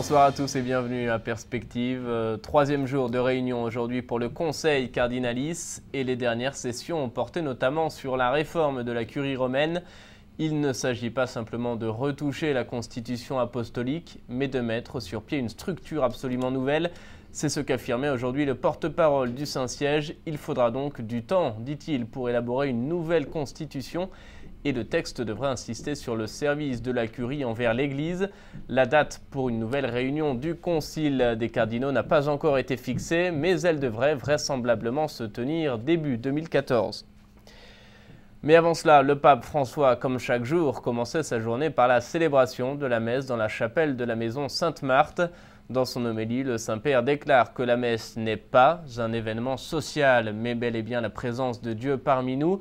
Bonsoir à tous et bienvenue à Perspective. Troisième jour de réunion aujourd'hui pour le Conseil Cardinalis et les dernières sessions ont porté notamment sur la réforme de la curie romaine. Il ne s'agit pas simplement de retoucher la constitution apostolique, mais de mettre sur pied une structure absolument nouvelle. C'est ce qu'affirmait aujourd'hui le porte-parole du Saint-Siège. Il faudra donc du temps, dit-il, pour élaborer une nouvelle constitution. Et le texte devrait insister sur le service de la curie envers l'Église. La date pour une nouvelle réunion du Concile des cardinaux n'a pas encore été fixée, mais elle devrait vraisemblablement se tenir début 2014. Mais avant cela, le pape François, comme chaque jour, commençait sa journée par la célébration de la messe dans la chapelle de la maison Sainte-Marthe. Dans son homélie, le Saint-Père déclare que la messe n'est pas un événement social, mais bel et bien la présence de Dieu parmi nous.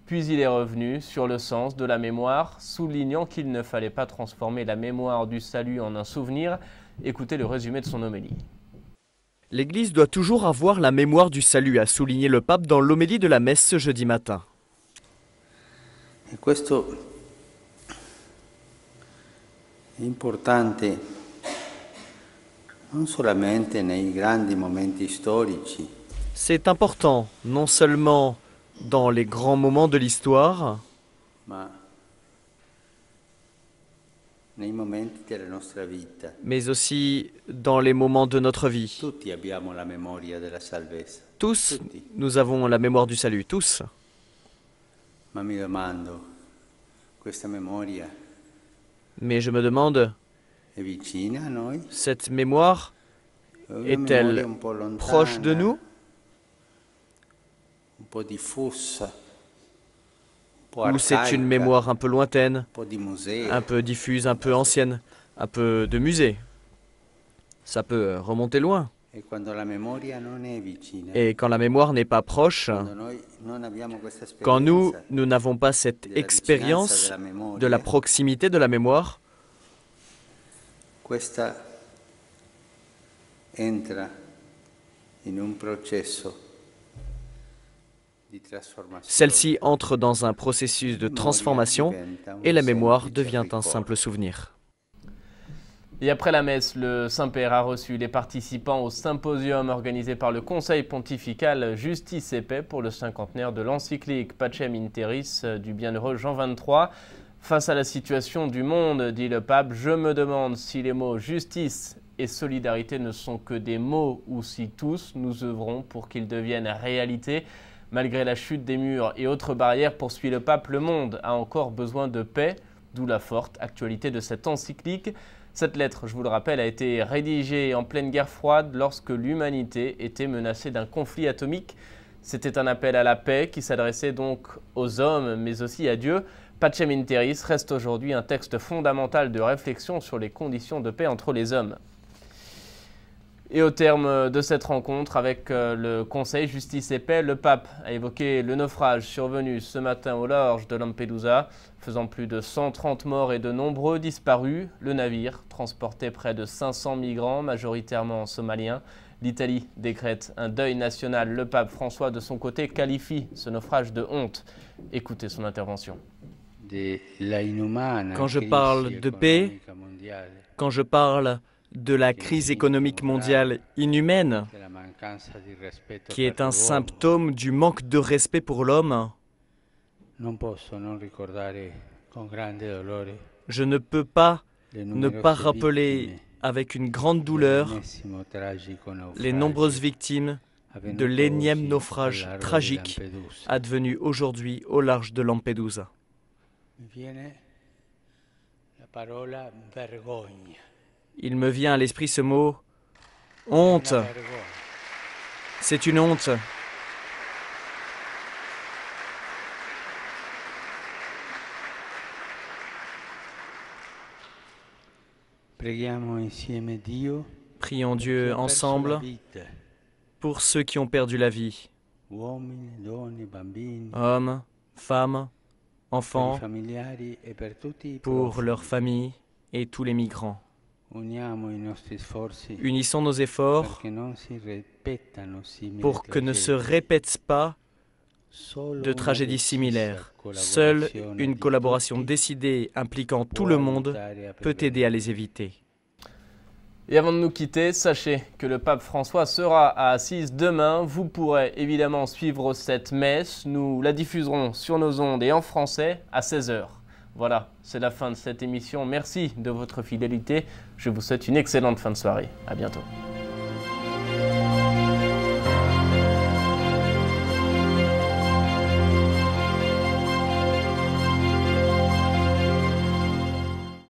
Puis il est revenu sur le sens de la mémoire, soulignant qu'il ne fallait pas transformer la mémoire du salut en un souvenir. Écoutez le résumé de son homélie. L'Église doit toujours avoir la mémoire du salut, a souligné le pape dans l'homélie de la messe ce jeudi matin. E questo è importante non solamente nei grandi momenti storici. C'est important, non seulement dans les grands moments de l'histoire, mais aussi dans les moments de notre vie. Tous, nous avons la mémoire du salut, tous. Mais je me demande, cette mémoire est-elle proche de nous ? Ou c'est une mémoire un peu lointaine, un peu diffuse, un peu ancienne, un peu de musée. Ça peut remonter loin. Et quand la mémoire n'est pas proche, quand nous n'avons pas cette expérience de la proximité de la mémoire, celle-ci entre dans un processus de transformation et la mémoire devient un simple souvenir. Et après la messe, le Saint-Père a reçu les participants au symposium organisé par le Conseil pontifical Justice et Paix pour le cinquantenaire de l'encyclique Pacem in Terris du bienheureux Jean XXIII. Face à la situation du monde, dit le pape, je me demande si les mots justice et solidarité ne sont que des mots ou si tous nous œuvrons pour qu'ils deviennent réalité. Malgré la chute des murs et autres barrières, poursuit le pape, le monde a encore besoin de paix, d'où la forte actualité de cette encyclique. Cette lettre, je vous le rappelle, a été rédigée en pleine guerre froide lorsque l'humanité était menacée d'un conflit atomique. C'était un appel à la paix qui s'adressait donc aux hommes, mais aussi à Dieu. Pacem in Terris reste aujourd'hui un texte fondamental de réflexion sur les conditions de paix entre les hommes. Et au terme de cette rencontre avec le Conseil Justice et Paix, le pape a évoqué le naufrage survenu ce matin au large de Lampedusa, faisant plus de 130 morts et de nombreux disparus. Le navire transportait près de 500 migrants, majoritairement somaliens. L'Italie décrète un deuil national. Le pape François, de son côté, qualifie ce naufrage de honte. Écoutez son intervention. Quand je parle de paix, quand je parle de la crise économique mondiale inhumaine, qui est un symptôme du manque de respect pour l'homme, je ne peux pas ne pas rappeler avec une grande douleur les nombreuses victimes de l'énième naufrage tragique advenu aujourd'hui au large de Lampedusa. Il me vient à l'esprit ce mot « honte ». C'est une honte. Prions Dieu ensemble pour ceux qui ont perdu la vie. Hommes, femmes, enfants, pour leurs familles et tous les migrants. Unissons nos efforts pour que ne se répètent pas de tragédies similaires. Seule une collaboration décidée impliquant tout le monde peut aider à les éviter. Et avant de nous quitter, sachez que le pape François sera à Assise demain. Vous pourrez évidemment suivre cette messe. Nous la diffuserons sur nos ondes et en français à 16 h. Voilà, c'est la fin de cette émission. Merci de votre fidélité. Je vous souhaite une excellente fin de soirée. À bientôt.